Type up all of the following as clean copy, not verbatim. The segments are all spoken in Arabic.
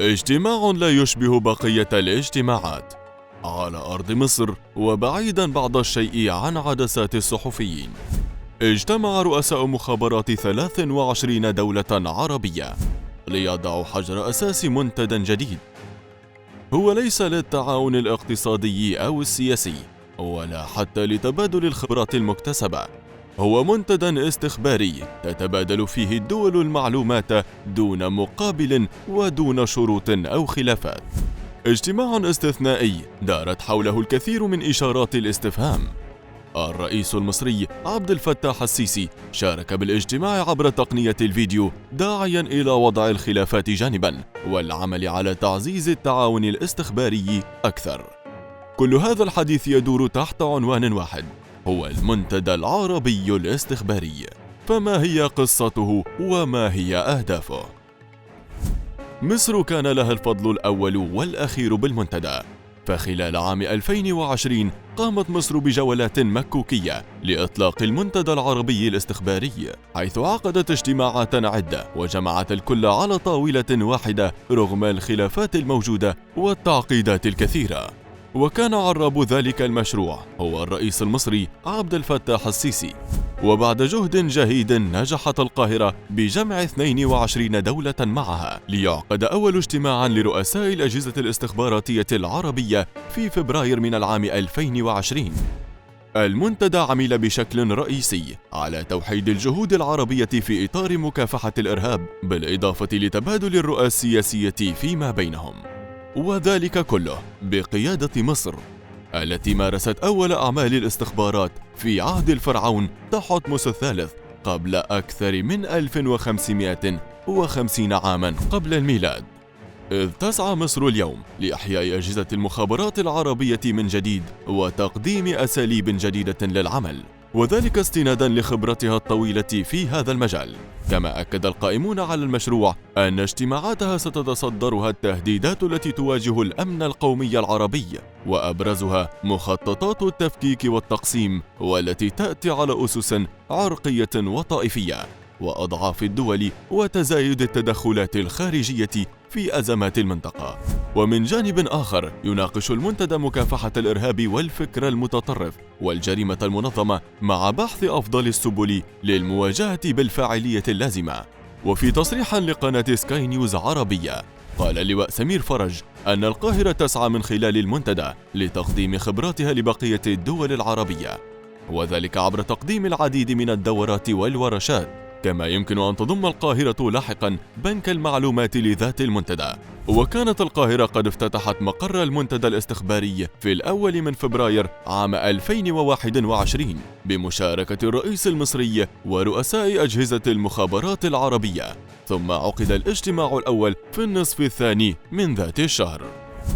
اجتماع لا يشبه بقية الاجتماعات على أرض مصر، وبعيداً بعض الشيء عن عدسات الصحفيين. اجتمع رؤساء مخابرات 23 دولة عربية ليضعوا حجر أساس منتدى جديد. هو ليس للتعاون الاقتصادي أو السياسي، ولا حتى لتبادل الخبرات المكتسبة. هو منتدى استخباري تتبادل فيه الدول المعلومات دون مقابل ودون شروط أو خلافات. اجتماع استثنائي دارت حوله الكثير من إشارات الاستفهام. الرئيس المصري عبد الفتاح السيسي شارك بالاجتماع عبر تقنية الفيديو، داعياً إلى وضع الخلافات جانباً والعمل على تعزيز التعاون الاستخباري أكثر. كل هذا الحديث يدور تحت عنوان واحد، هو المنتدى العربي الاستخباري. فما هي قصته وما هي أهدافه؟ مصر كان لها الفضل الأول والأخير بالمنتدى، فخلال عام 2020 قامت مصر بجولات مكوكية لإطلاق المنتدى العربي الاستخباري، حيث عقدت اجتماعات عدة وجمعت الكل على طاولة واحدة رغم الخلافات الموجودة والتعقيدات الكثيرة. وكان عراب ذلك المشروع هو الرئيس المصري عبد الفتاح السيسي. وبعد جهد جهيد نجحت القاهرة بجمع 22 دولة معها ليعقد أول اجتماع لرؤساء الأجهزة الاستخباراتية العربية في فبراير من العام 2020. المنتدى عمل بشكل رئيسي على توحيد الجهود العربية في إطار مكافحة الإرهاب، بالإضافة لتبادل الرؤى السياسية فيما بينهم، وذلك كله بقيادة مصر التي مارست أول أعمال الاستخبارات في عهد الفرعون تحتمس الثالث قبل أكثر من 1550 عاماً قبل الميلاد. إذ تسعى مصر اليوم لإحياء أجهزة المخابرات العربية من جديد وتقديم أساليب جديدة للعمل، وذلك استناداً لخبرتها الطويلة في هذا المجال. كما أكد القائمون على المشروع أن اجتماعاتها ستتصدرها التهديدات التي تواجه الأمن القومي العربي، وأبرزها مخططات التفكيك والتقسيم، والتي تأتي على أسس عرقية وطائفية، وأضعاف الدول وتزايد التدخلات الخارجية في أزمات المنطقة. ومن جانب آخر يناقش المنتدى مكافحة الإرهاب والفكر المتطرف والجريمة المنظمة، مع بحث أفضل السبل للمواجهة بالفاعلية اللازمة. وفي تصريح لقناة سكاي نيوز عربية، قال اللواء سمير فرج أن القاهرة تسعى من خلال المنتدى لتقديم خبراتها لبقية الدول العربية، وذلك عبر تقديم العديد من الدورات والورشات. كما يمكن أن تضم القاهرة لاحقاً بنك المعلومات لذات المنتدى. وكانت القاهرة قد افتتحت مقر المنتدى الاستخباري في الأول من فبراير عام 2021 بمشاركة الرئيس المصري ورؤساء أجهزة المخابرات العربية، ثم عقد الاجتماع الأول في النصف الثاني من ذات الشهر.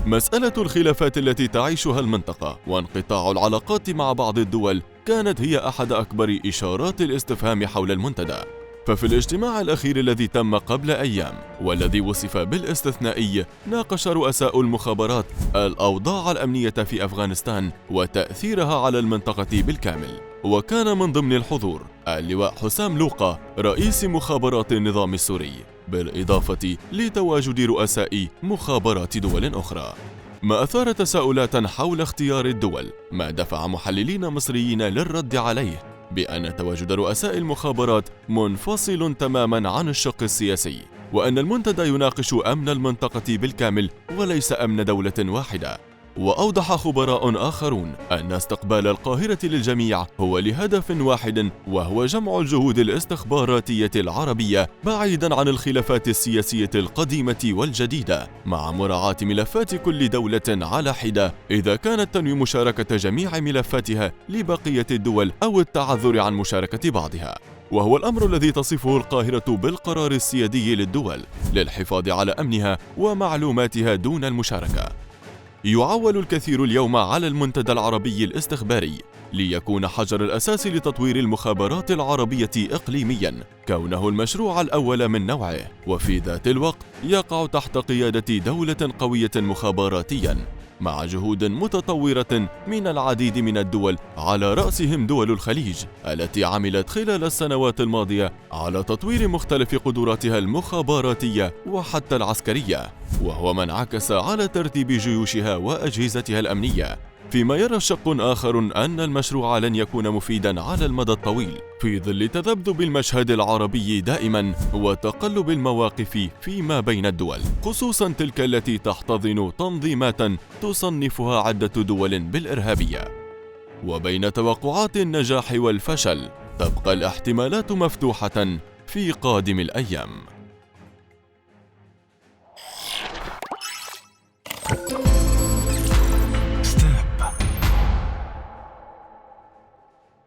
مسألة الخلافات التي تعيشها المنطقة وانقطاع العلاقات مع بعض الدول كانت هي أحد أكبر إشارات الاستفهام حول المنتدى. ففي الاجتماع الأخير الذي تم قبل أيام والذي وصف بالاستثنائي، ناقش رؤساء المخابرات الأوضاع الأمنية في أفغانستان وتأثيرها على المنطقة بالكامل. وكان من ضمن الحضور اللواء حسام لوقا رئيس مخابرات النظام السوري، بالإضافة لتواجد رؤساء مخابرات دول أخرى، ما أثار تساؤلات حول اختيار الدول، ما دفع محللين مصريين للرد عليه بأن تواجد رؤساء المخابرات منفصل تماما عن الشق السياسي، وأن المنتدى يناقش أمن المنطقة بالكامل وليس أمن دولة واحدة. وأوضح خبراء آخرون أن استقبال القاهرة للجميع هو لهدف واحد، وهو جمع الجهود الاستخباراتية العربية بعيداً عن الخلافات السياسية القديمة والجديدة، مع مراعاة ملفات كل دولة على حدة إذا كانت تنوي مشاركة جميع ملفاتها لبقية الدول أو التعذر عن مشاركة بعضها. وهو الأمر الذي تصفه القاهرة بالقرار السيادي للدول للحفاظ على أمنها ومعلوماتها دون المشاركة. يعول الكثير اليوم على المنتدى العربي الاستخباري ليكون حجر الأساس لتطوير المخابرات العربية إقليمياً، كونه المشروع الأول من نوعه، وفي ذات الوقت يقع تحت قيادة دولة قوية مخابراتياً، مع جهود متطورة من العديد من الدول، على رأسهم دول الخليج التي عملت خلال السنوات الماضية على تطوير مختلف قدراتها المخابراتية وحتى العسكرية. وهو ما انعكس على ترتيب جيوشها وأجهزتها الأمنية. فيما يرى شق آخر أن المشروع لن يكون مفيداً على المدى الطويل في ظل تذبذب المشهد العربي دائماً وتقلب المواقف فيما بين الدول، خصوصاً تلك التي تحتضن تنظيمات تصنفها عدة دول بالإرهابية. وبين توقعات النجاح والفشل تبقى الاحتمالات مفتوحة في قادم الأيام.